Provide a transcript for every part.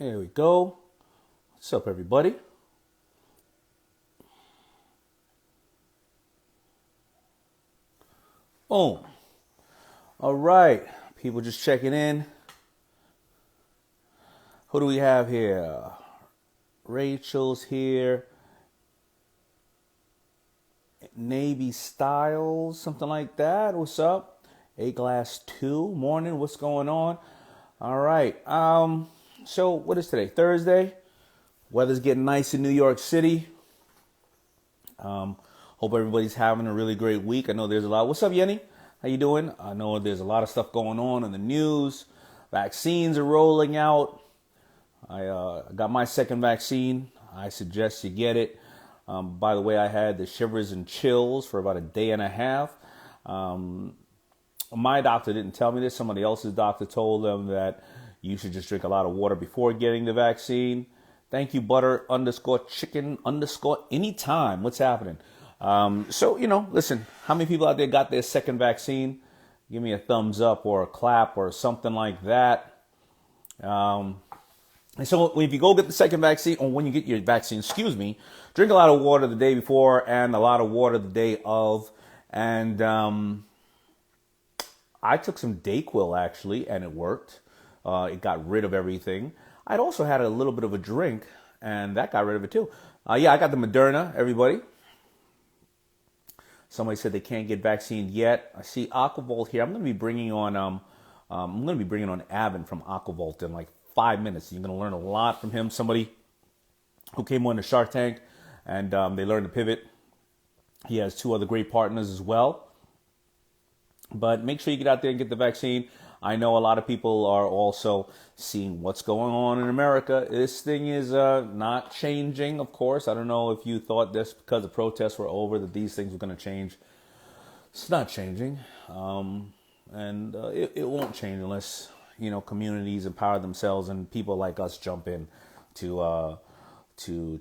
There we go. What's up, everybody? Boom. All right. People just checking in. Who do we have here? Rachel's here. Navy Styles, something like that. What's up? A Glass 2 morning. What's going on? All right. So what is today? Thursday. Weather's getting nice in New York City. Hope everybody's having a really great week. I know there's a lot. What's up, Yenny? How you doing? I know there's a lot of stuff going on in the news. Vaccines are rolling out. I got my second vaccine. I suggest you get it. By the way, I had the shivers and chills for about a day and a half. My doctor didn't tell me this. Somebody else's doctor told them that you should just drink a lot of water before getting the vaccine. Thank you, butter _ chicken _ anytime. What's happening? So, listen, how many people out there got their second vaccine? Give me a thumbs up or a clap or something like that. And so if you go get the second vaccine, or when you get your vaccine, drink a lot of water the day before and a lot of water the day of. And I took some Dayquil, actually, and it worked. It got rid of everything. I'd also had a little bit of a drink, and that got rid of it too. I got the Moderna, everybody. Somebody said they can't get vaccinated yet. I see Aquavolt here. I'm going to be bringing on Avin from Aquavolt in like 5 minutes. You're going to learn a lot from him. Somebody who came on the Shark Tank, and they learned to pivot. He has 2 other great partners as well. But make sure you get out there and get the vaccine. I know a lot of people are also seeing what's going on in America. This thing is not changing, of course. I don't know if you thought this because the protests were over that these things were going to change. It's not changing. And it won't change unless, communities empower themselves and people like us jump in to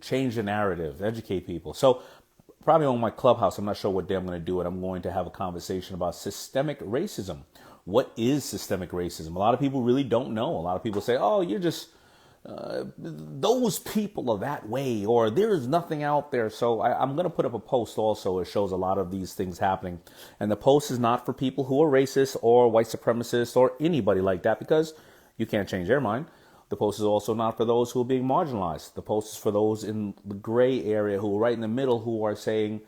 change the narrative, educate people. So probably on my Clubhouse, I'm not sure what day I'm going to do it. I'm going to have a conversation about systemic racism. What is systemic racism? A lot of people really don't know. A lot of people say, oh, you're just, those people are that way, or there's nothing out there. So I'm going to put up a post also. It shows a lot of these things happening. And the post is not for people who are racist or white supremacists or anybody like that, because you can't change their mind. The post is also not for those who are being marginalized. The post is for those in the gray area who are right in the middle, who are saying,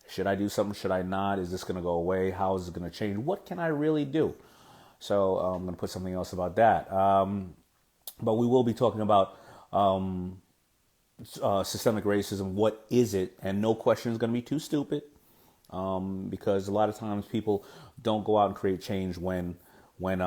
should I do something? Should I not? Is this going to go away? How is it going to change? What can I really do? So I'm going to put something else about that. But we will be talking about systemic racism. What is it? And no question is going to be too stupid, because a lot of times people don't go out and create change when they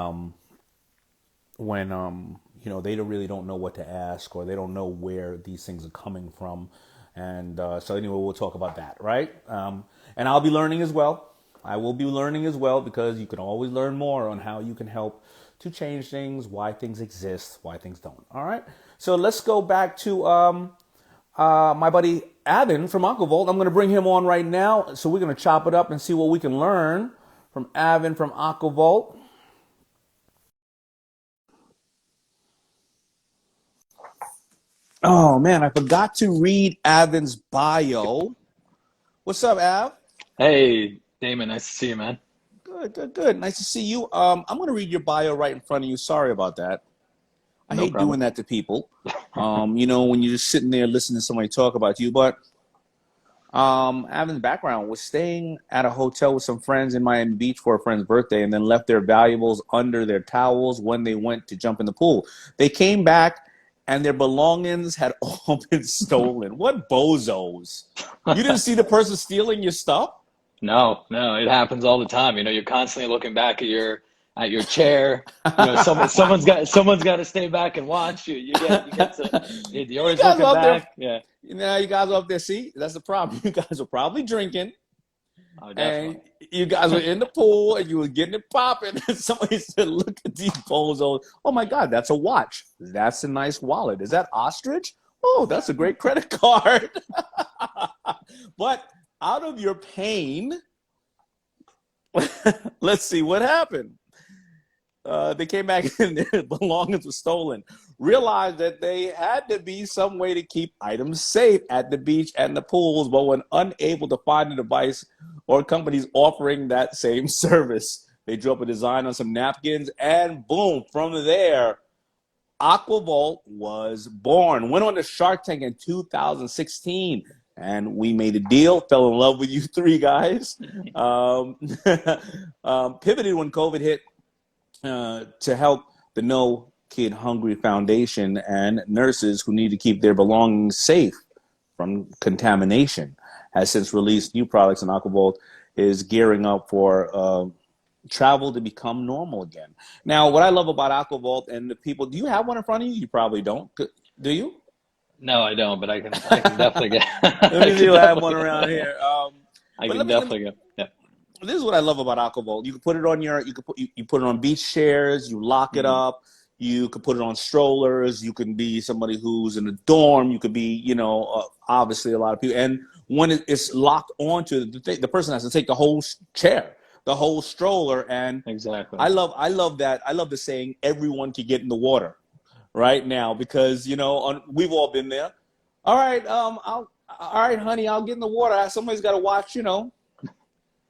really don't know what to ask, or they don't know where these things are coming from. And so anyway, we'll talk about that, right? And I'll be learning as well. I will be learning as well, because you can always learn more on how you can help to change things, why things exist, why things don't. All right. So let's go back to my buddy Avin from Aquavolt. I'm going to bring him on right now. So we're going to chop it up and see what we can learn from Avin from Aquavolt. Oh, man, I forgot to read Avin's bio. What's up, Av? Hey, Damon, nice to see you, man. Good. Nice to see you. I'm going to read your bio right in front of you. Sorry about that. I No hate problem. doing that to people. When you're just sitting there listening to somebody talk about you. But Avin's background was staying at a hotel with some friends in Miami Beach for a friend's birthday, and then left their valuables under their towels when they went to jump in the pool. They came back, and their belongings had all been stolen. What bozos. You didn't see the person stealing your stuff? No, it happens all the time. You're constantly looking back at your chair. Someone's got to stay back and watch you. You're You always guys looking are up there. back. Yeah. You guys are up there. See, that's the problem. You guys were probably drinking, Oh, and definitely. you guys were in the pool, and you were getting it popping. And somebody said, "Look at these bozos! Oh my God, that's a watch. That's a nice wallet. Is that ostrich? Oh, that's a great credit card." But out of your pain, let's see what happened. They came back and their belongings were stolen. Realized that they had to be some way to keep items safe at the beach and the pools, but when unable to find a device or companies offering that same service, they drew up a design on some napkins, and boom, from there, Aquavolt was born. Went on to Shark Tank in 2016, and we made a deal. Fell in love with you three guys. Pivoted when COVID hit to help the No Kid Hungry Foundation and nurses who need to keep their belongings safe from contamination. Has since released new products, and Aquavolt is gearing up for travel to become normal again. Now, what I love about Aquavolt and the people, do you have one in front of you? You probably don't. Do you? No, I don't, but I can definitely get. Let me see if I have one around here. I But can definitely get. Yeah. this is what I love about Aquavolt. You can put it on you put it on beach chairs, you lock it Mhm. up, you could put it on strollers, you can be somebody who's in a dorm, you could be, obviously a lot of people. And when it's locked onto the person has to take the whole chair, the whole stroller. And Exactly. I love that. I love the saying everyone can get in the water right now, because we've all been there. All right, all right, honey, I'll get in the water. Somebody's got to watch,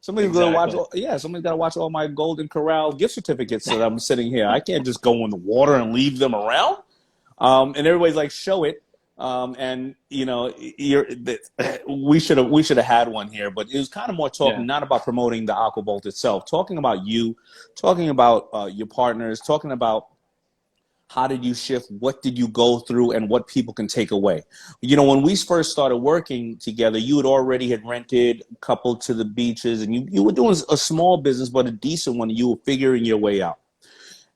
somebody's gonna watch. Exactly. Yeah, somebody's got to watch all my Golden Corral gift certificates that I'm sitting here. I can't just go in the water and leave them around. And everybody's like, show it. And we should have had one here, but it was kind of more talking, Yeah. not about promoting the Aquavolt itself, talking about you, talking about your partners, talking about how did you shift, what did you go through, and what people can take away. When we first started working together, you had rented a couple to the beaches, and you were doing a small business, but a decent one. You were figuring your way out.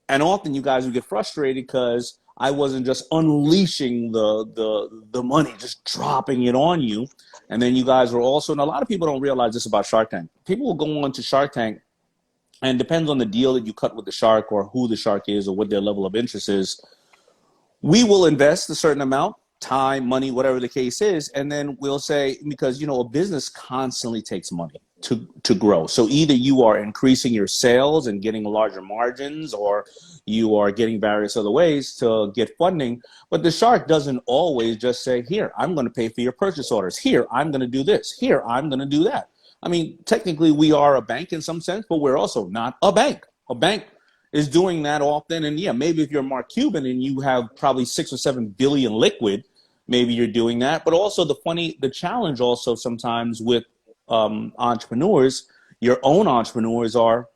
And often you guys would get frustrated because I wasn't just unleashing the money, just dropping it on you. And then you guys were also, and a lot of people don't realize this about Shark Tank. People will go on to Shark Tank, and it depends on the deal that you cut with the shark or who the shark is or what their level of interest is. We will invest a certain amount, time, money, whatever the case is, and then we'll say, because a business constantly takes money to grow. So either you are increasing your sales and getting larger margins, or you are getting various other ways to get funding. But the shark doesn't always just say, here, I'm going to pay for your purchase orders. Here, I'm going to do this. Here, I'm going to do that. I mean, technically we are a bank in some sense, but we're also not a bank. A bank is doing that often. And yeah, maybe if you're Mark Cuban and you have probably 6 or 7 billion liquid, maybe you're doing that. But also the challenge also sometimes with entrepreneurs, your own entrepreneurs are,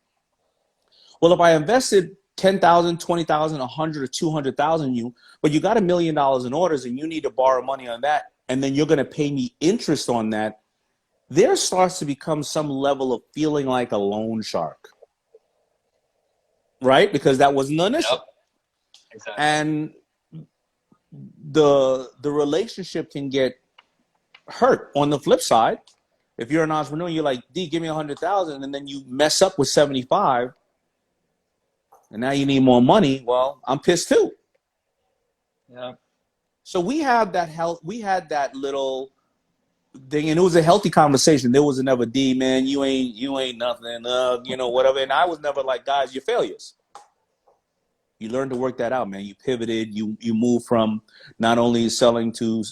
well, if I invested 10,000, 20,000, 100 or 200,000 you, but you got $1 million in orders and you need to borrow money on that, and then you're going to pay me interest on that, there starts to become some level of feeling like a loan shark, right? Because that wasn't the initial. Yep. Exactly. And the relationship can get hurt. On the flip side, if you're an entrepreneur, you're like, D, give me 100,000, and then you mess up with 75, and now you need more money. Well, I'm pissed too. Yeah. So we had that little thing, and it was a healthy conversation. There was never, D, man, you ain't nothing, whatever. And I was never like, guys, you're failures. You learned to work that out, man. You pivoted. You moved from not only selling to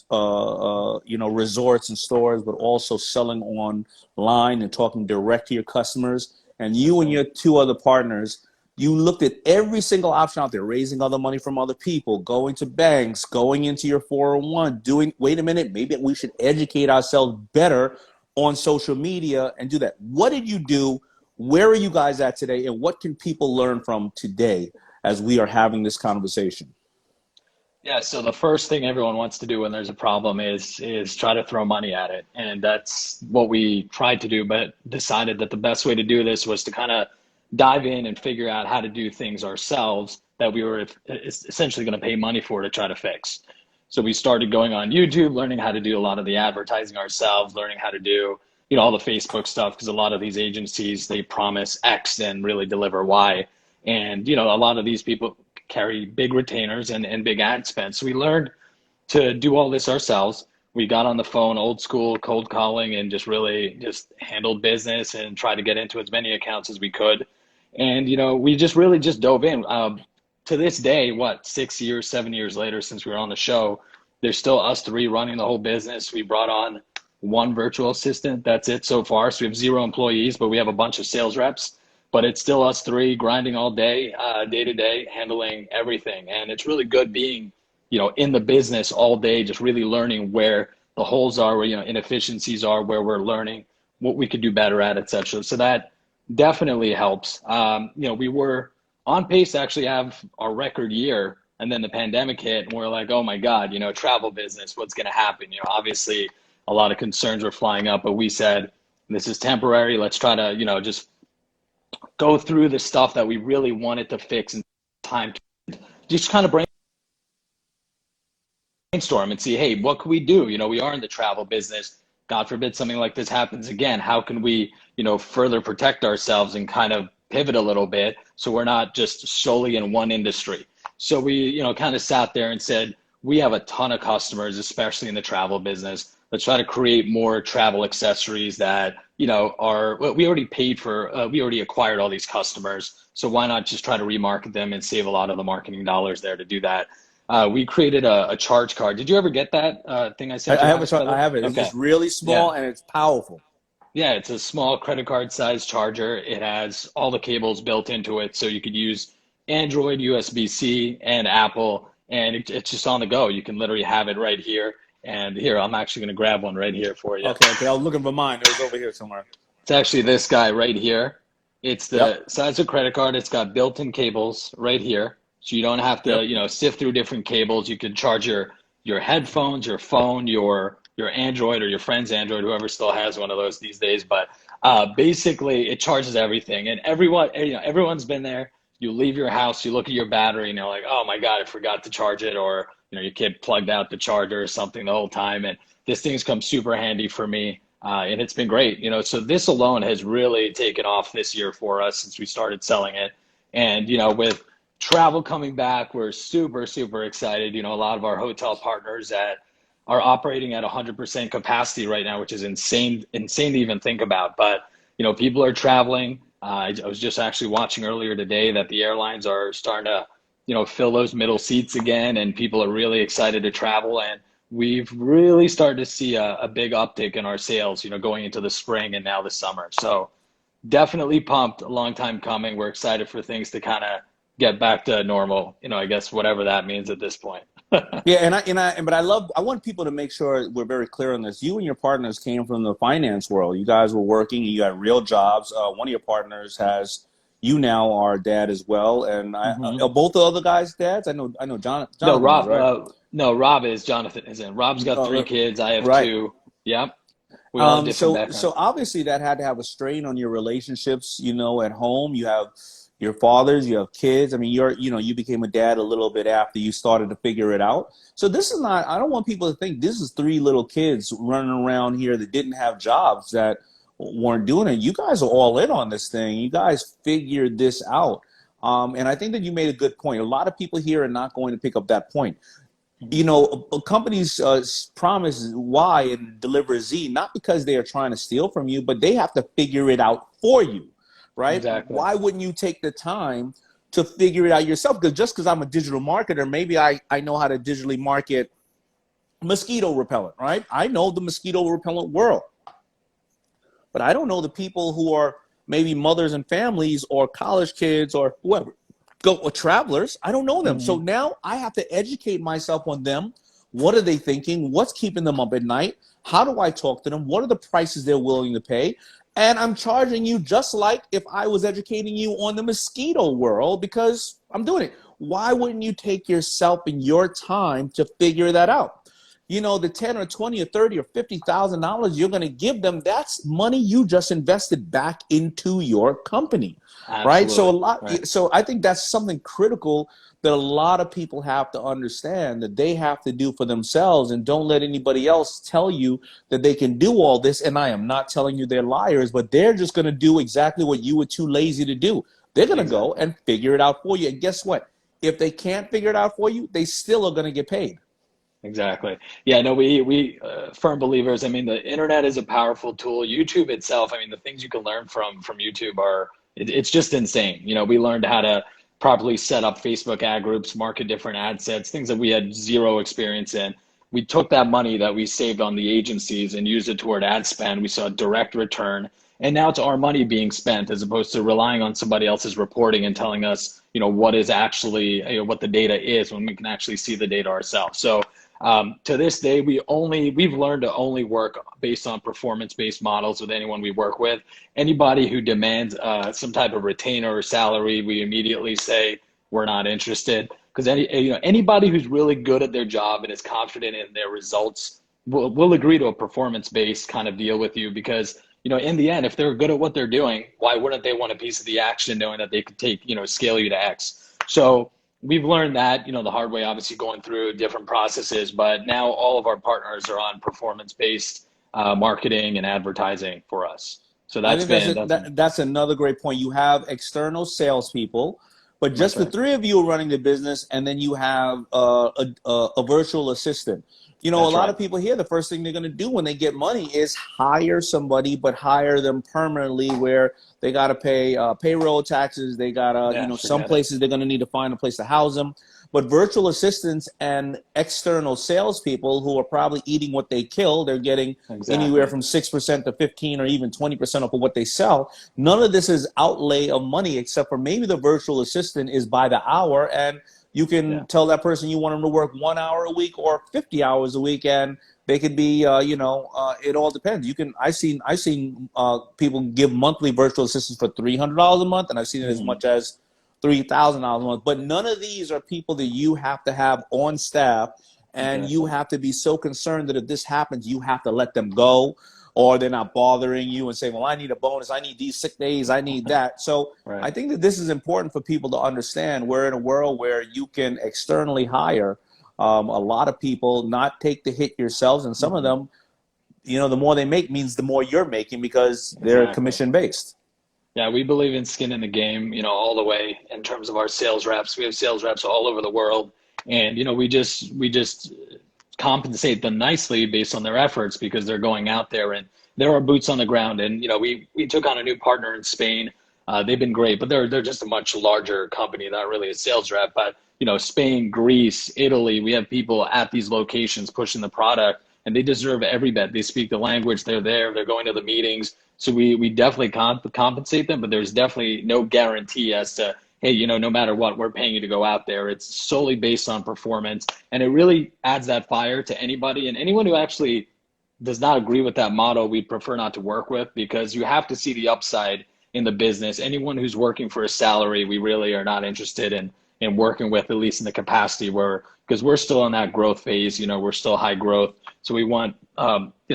resorts and stores, but also selling online and talking direct to your customers. And you and your two other partners, you looked at every single option out there: raising other money from other people, going to banks, going into your 401, wait a minute, maybe we should educate ourselves better on social media and do that. What did you do? Where are you guys at today? And what can people learn from today as we are having this conversation? Yeah, so the first thing everyone wants to do when there's a problem is try to throw money at it. And that's what we tried to do, but decided that the best way to do this was to kind of dive in and figure out how to do things ourselves that we were essentially going to pay money for to try to fix. So we started going on YouTube, learning how to do a lot of the advertising ourselves, learning how to do, all the Facebook stuff, because a lot of these agencies, they promise X and really deliver Y. And, a lot of these people carry big retainers and big ad spend. So we learned to do all this ourselves. We got on the phone, old school cold calling, and just really just handled business and tried to get into as many accounts as we could. And, we just really just dove in. To this day, what, 6 years, 7 years later, since we were on the show, there's still us three running the whole business. We brought on one virtual assistant. That's it so far. So we have 0 employees, but we have a bunch of sales reps. But it's still us three grinding all day, day to day, handling everything. And it's really good being, in the business all day, just really learning where the holes are, where, inefficiencies are, where we're learning what we could do better at, et cetera. So that definitely helps. We were on pace to actually have our record year, and then the pandemic hit, and we're like, oh my God, travel business, what's going to happen? Obviously a lot of concerns were flying up, but we said, this is temporary. Let's try to, just go through the stuff that we really wanted to fix in time to just kind of brainstorm and see, hey, what can we do? We are in the travel business. God forbid something like this happens again. How can we, further protect ourselves and kind of pivot a little bit so we're not just solely in one industry? So we, kind of sat there and said, we have a ton of customers, especially in the travel business. Let's try to create more travel accessories that, are, well, we already paid for, we already acquired all these customers. So why not just try to remarket them and save a lot of the marketing dollars there to do that? We created a charge card. Did you ever get that thing I sent you? I have it. It's Okay. just really small and it's powerful. Yeah, it's a small credit card size charger. It has all the cables built into it, so you could use Android, USB-C, and Apple, and it's just on the go. You can literally have it right here. And here, I'm actually going to grab one right here for you. Okay. I was looking for mine. It was over here somewhere. It's actually this guy right here. It's the Yep. size of credit card. It's got built-in cables right here, so you don't have to, Yep. sift through different cables. You can charge your headphones, your phone, your Android or your friend's Android, whoever still has one of those these days. But basically, it charges everything, and everyone's been there. You leave your house, you look at your battery, and you're like, oh my God, I forgot to charge it, or your kid plugged out the charger or something the whole time. And this thing's come super handy for me. And it's been great, so this alone has really taken off this year for us since we started selling it. And, with travel coming back, we're super, super excited. A lot of our hotel partners are operating at 100% capacity right now, which is insane to even think about. But, people are traveling. I was just actually watching earlier today that the airlines are starting to, fill those middle seats again, and people are really excited to travel. And we've really started to see a big uptick in our sales, going into the spring and now the summer. So definitely pumped, a long time coming. We're excited for things to kind of get back to normal, I guess whatever that means at this point. Yeah, but I want people to make sure we're very clear on this. You and your partners came from the finance world. You guys were working, you got real jobs. One of your partners you now are a dad as well. And are both the other guys dads? I know Jonathan No, is, Rob, right? no, Rob is, Jonathan isn't. Rob's got 3 kids. I have right. 2. Yep. We all have different backgrounds. So obviously that had to have a strain on your relationships, at home. You have your fathers, you have kids. I mean, you became a dad a little bit after you started to figure it out. So this is not, I don't want people to think this is 3 little kids running around here that didn't have jobs, that weren't doing it. You guys are all in on this thing. You guys figured this out. And I think that you made a good point. A lot of people here are not going to pick up that point. Companies promise Y and deliver Z, not because they are trying to steal from you, but they have to figure it out for you, right? Exactly. Why wouldn't you take the time to figure it out yourself? Because I'm a digital marketer, maybe I know how to digitally market mosquito repellent, right? I know the mosquito repellent world, but I don't know the people who are maybe mothers and families or college kids or whoever. Or travelers, I don't know them. So now I have to educate myself on them. What are they thinking? What's keeping them up at night? How do I talk to them? What are the prices they're willing to pay? And I'm charging you just like if I was educating you on the mosquito world, because I'm doing it. Why wouldn't you take yourself and your time to figure that out? The 10 or 20 or 30 or $50,000 you're going to give them, that's money you just invested back into your company. Absolutely. Right? So I think that's something critical that a lot of people have to understand, that they have to do for themselves, and don't let anybody else tell you that they can do all this. And I am not telling you they're liars, but they're just going to do exactly what you were too lazy to do. They're going to go and figure it out for you. And guess what? If they can't figure it out for you, they still are going to get paid. Exactly. Yeah, no, we firm believers. I mean, the internet is a powerful tool. YouTube itself, I mean, the things you can learn from YouTube are it's just insane. You know, we learned how to properly set up Facebook ad groups, market different ad sets, things that we had zero experience in. We took that money that we saved on the agencies and used it toward ad spend. We saw a direct return. And now it's our money being spent as opposed to relying on somebody else's reporting and telling us, you know, what is actually, you know, what the data is when we can actually see the data ourselves. So to this day, we've learned to only work based on performance-based models with anyone we work with. Anybody who demands some type of retainer or salary, we immediately say we're not interested. Because anybody who's really good at their job and is confident in their results will agree to a performance-based kind of deal with you. Because in the end, if they're good at what they're doing, why wouldn't they want a piece of the action, knowing that they could scale you to X? So we've learned that, the hard way, obviously going through different processes, but now all of our partners are on performance-based marketing and advertising for us. So I think that's another great point. You have external salespeople, but just the three of you are running the business, and then you have a virtual assistant. A lot of people here, the first thing they're going to do when they get money is hire somebody, but hire them permanently, where they got to pay payroll taxes. They got to, some places they're going to need to find a place to house them. But virtual assistants and external salespeople who are probably eating what they kill, they're getting anywhere from 6% to 15 or even 20% off of what they sell. None of this is outlay of money, except for maybe the virtual assistant is by the hour, and you can tell that person you want them to work 1 hour a week or 50 hours a week, and they could be, it all depends. I've seen people give monthly virtual assistants for $300 a month, and I've seen it as much as $3,000 a month. But none of these are people that you have to have on staff, and you have to be so concerned that if this happens, you have to let them go, or they're not bothering you and saying, well, I need a bonus, I need these sick days, I need that. So I think that this is important for people to understand. We're in a world where you can externally hire a lot of people, not take the hit yourselves, and some of them, the more they make means the more you're making, because they're commission based. Yeah, we believe in skin in the game, all the way in terms of our sales reps. We have sales reps all over the world, and we just compensate them nicely based on their efforts, because they're going out there and there are boots on the ground. And we took on a new partner in Spain. They've been great, but they're just a much larger company, not really a sales rep. But Spain, Greece, Italy, we have people at these locations pushing the product, and they deserve every bit. They speak the language. They're there. They're going to the meetings. So we definitely compensate them, but there's definitely no guarantee as to, hey, no matter what, we're paying you to go out there. It's solely based on performance, and it really adds that fire to anybody. And anyone who actually does not agree with that model, we prefer not to work with, because you have to see the upside in the business. Anyone who's working for a salary, we really are not interested in working with, at least in the capacity because we're still in that growth phase. We're still high growth. So we want,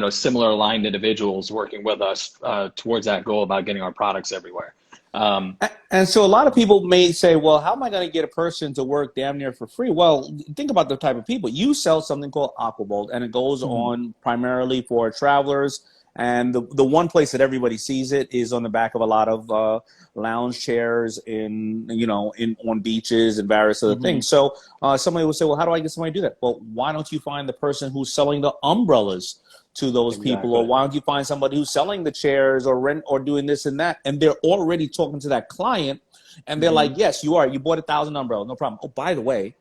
similar aligned individuals working with us towards that goal about getting our products everywhere. And so a lot of people may say, well, how am I going to get a person to work damn near for free? Well, think about the type of people. You sell something called Aquabolt, and it goes on primarily for travelers. And the one place that everybody sees it is on the back of a lot of lounge chairs on beaches and various other things. So somebody will say, well, how do I get somebody to do that? Well, why don't you find the person who's selling the umbrellas to those people? Or why don't you find somebody who's selling the chairs or rent or doing this and that? And they're already talking to that client, and they're like, yes, you are. You bought 1,000 umbrellas. No problem. Oh, by the way,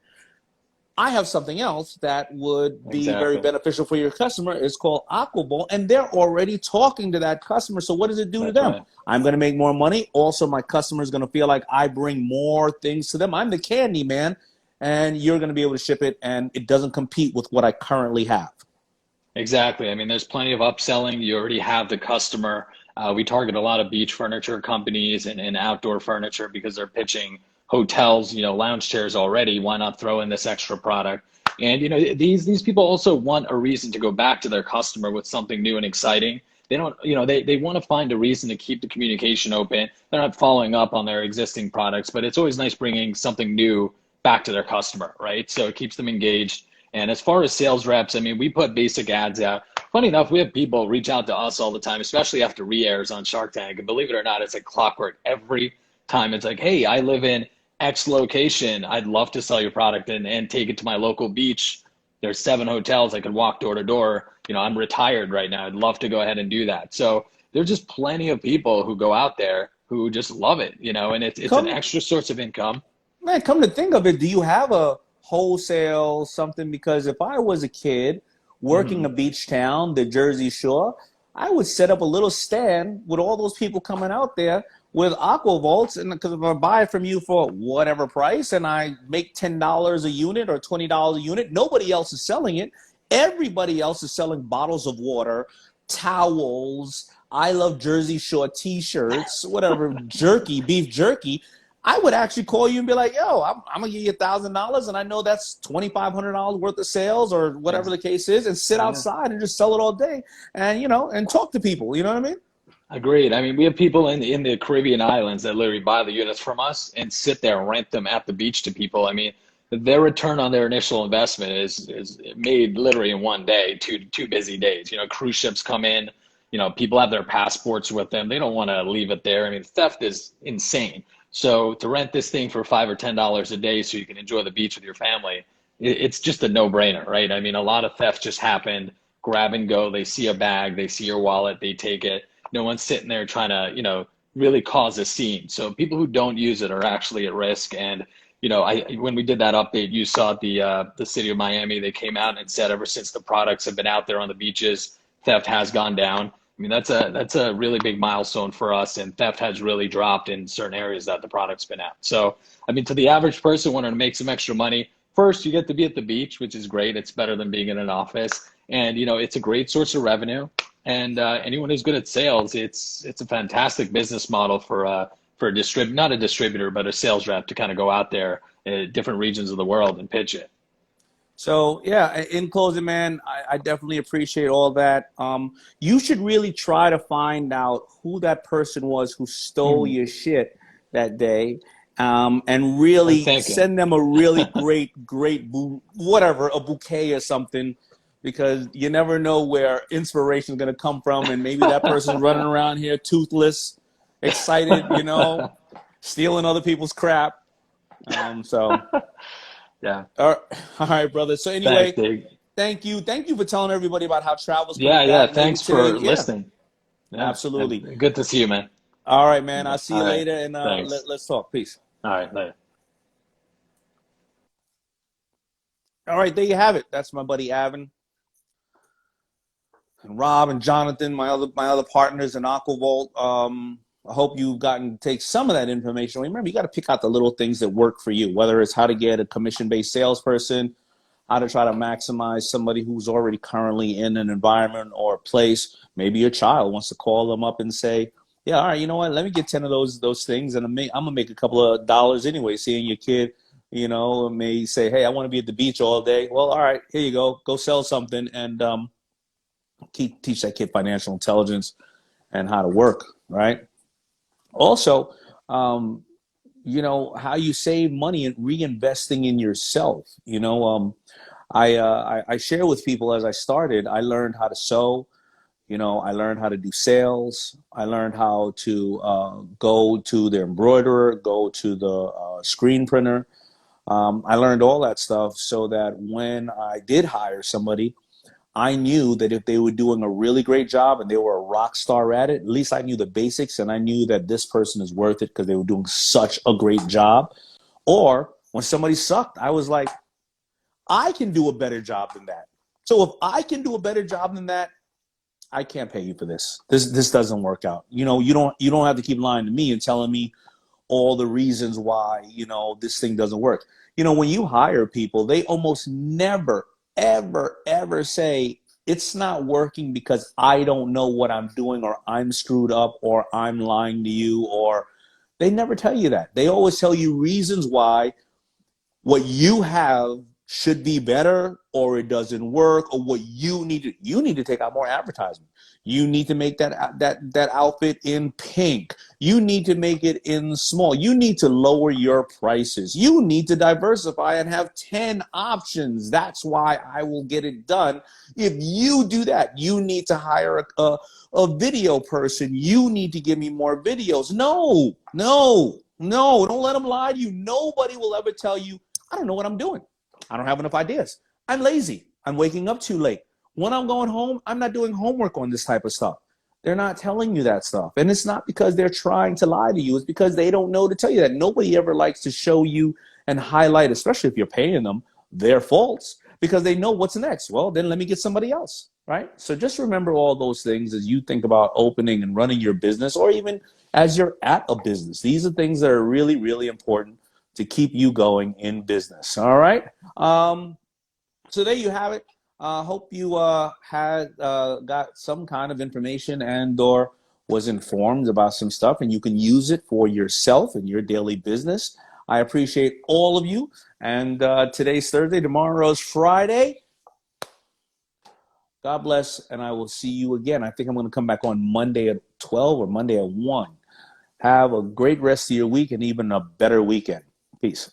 I have something else that would be very beneficial for your customer. It's called Aquabolt, and they're already talking to that customer. So what does it do to them? I'm going to make more money. Also, my customer is going to feel like I bring more things to them. I'm the candy man, and you're going to be able to ship it, and it doesn't compete with what I currently have. Exactly. I mean, there's plenty of upselling. You already have the customer. We target a lot of beach furniture companies and outdoor furniture, because they're pitching hotels, lounge chairs already. Why not throw in this extra product? And these people also want a reason to go back to their customer with something new and exciting. They don't, they want to find a reason to keep the communication open. They're not following up on their existing products, but it's always nice bringing something new back to their customer, right? So it keeps them engaged. And as far as sales reps, I mean, we put basic ads out. Funny enough, we have people reach out to us all the time, especially after re-airs on Shark Tank. And believe it or not, it's like clockwork. Every time it's like, hey, I live in X location. I'd love to sell your product and take it to my local beach. There's 7 hotels. I could walk door to door. I'm retired right now. I'd love to go ahead and do that. So there's just plenty of people who go out there who just love it, and it's an Come, extra source of income. man, come to think of it, do you have a wholesale something? Because if I was a kid working Hmm. a beach town, the Jersey Shore, I would set up a little stand with all those people coming out there with aqua vaults, and because if I buy it from you for whatever price and I make $10 a unit or $20 a unit, nobody else is selling it. Everybody else is selling bottles of water, towels, I love Jersey Shore t-shirts, whatever, jerky, beef jerky. I would actually call you and be like, yo, I'm gonna give you $1,000, and I know that's $2,500 worth of sales or whatever the case is, and sit Yeah. outside and just sell it all day, and and talk to people. You know what I mean? Agreed. I mean, we have people in the Caribbean islands that literally buy the units from us and sit there and rent them at the beach to people. I mean, their return on their initial investment is made literally in one day, two busy days. Cruise ships come in, people have their passports with them. They don't want to leave it there. I mean, theft is insane. So to rent this thing for $5 or $10 a day so you can enjoy the beach with your family, it's just a no-brainer, right? I mean, a lot of thefts just happen, grab and go. They see a bag, they see your wallet, they take it. No one's sitting there trying to, really cause a scene. So people who don't use it are actually at risk. And, when we did that update, you saw the city of Miami, they came out and said ever since the products have been out there on the beaches, theft has gone down. I mean, that's a really big milestone for us, and theft has really dropped in certain areas that the product's been out. So, I mean, to the average person wanting to make some extra money, first you get to be at the beach, which is great. It's better than being in an office, and it's a great source of revenue. And anyone who's good at sales, it's a fantastic business model for a not a distributor, but a sales rep to kind of go out there in different regions of the world and pitch it. So yeah, in closing, man, I definitely appreciate all that. You should really try to find out who that person was who stole Mhm. your shit that day, and really Thank you. send them a really great whatever, a bouquet or something, because you never know where inspiration is going to come from, and maybe that person's running around here toothless, excited, stealing other people's crap. So. Yeah. All right, brother. So Thanks, anyway, Dave. thank you for telling everybody about how travel's coming Yeah, yeah. back. Maybe Thanks for yeah, listening. Yeah. absolutely. And good to see you, man. All right, man. I'll see you All right. later, and Thanks. let's talk. Peace. All right. Later. All right, there you have it. That's my buddy Avin and Rob and Jonathan, my other partners in Aquavolt. I hope you've gotten to take some of that information. Remember, you got to pick out the little things that work for you, whether it's how to get a commission-based salesperson, how to try to maximize somebody who's already currently in an environment or a place. Maybe your child wants to call them up and say, yeah, all right, you know what? Let me get 10 of those things, and I'm gonna make a couple of dollars anyway. Seeing your kid, may say, hey, I want to be at the beach all day. Well, all right, here you go. Go sell something, and teach that kid financial intelligence and how to work, right? Also, um, how you save money and reinvesting in yourself. I share with people as I started. I learned how to sew. I learned how to do sales. I learned how to go to the embroiderer, go to the screen printer. I learned all that stuff so that when I did hire somebody, I knew that if they were doing a really great job and they were a rock star at least I knew the basics, and I knew that this person is worth it because they were doing such a great job. Or when somebody sucked, I was like, I can do a better job than that. So if I can do a better job than that, I can't pay you for this. This doesn't work out. You don't have to keep lying to me and telling me all the reasons why, this thing doesn't work. When you hire people, they almost never, ever, ever say, it's not working because I don't know what I'm doing, or I'm screwed up, or I'm lying to you, or they never tell you that. They always tell you reasons why what you have should be better, or it doesn't work, or what you need to take out more advertisement. You need to make that outfit in pink. You need to make it in small. You need to lower your prices. You need to diversify and have 10 options. That's why I will get it done. If you do that, you need to hire a video person. You need to give me more videos. No, no, no, don't let them lie to you. Nobody will ever tell you, I don't know what I'm doing. I don't have enough ideas. I'm lazy. I'm waking up too late. When I'm going home, I'm not doing homework on this type of stuff. They're not telling you that stuff. And it's not because they're trying to lie to you. It's because they don't know to tell you that. Nobody ever likes to show you and highlight, especially if you're paying them, their faults, because they know what's next. Well, then let me get somebody else, right? So just remember all those things as you think about opening and running your business, or even as you're at a business. These are things that are really, really important to keep you going in business. All right. So there you have it. Hope you had got some kind of information and or was informed about some stuff, and you can use it for yourself and your daily business. I appreciate all of you. And today's Thursday, tomorrow's Friday. God bless, and I will see you again. I think I'm going to come back on Monday at 12 or Monday at 1. Have a great rest of your week and even a better weekend. Peace.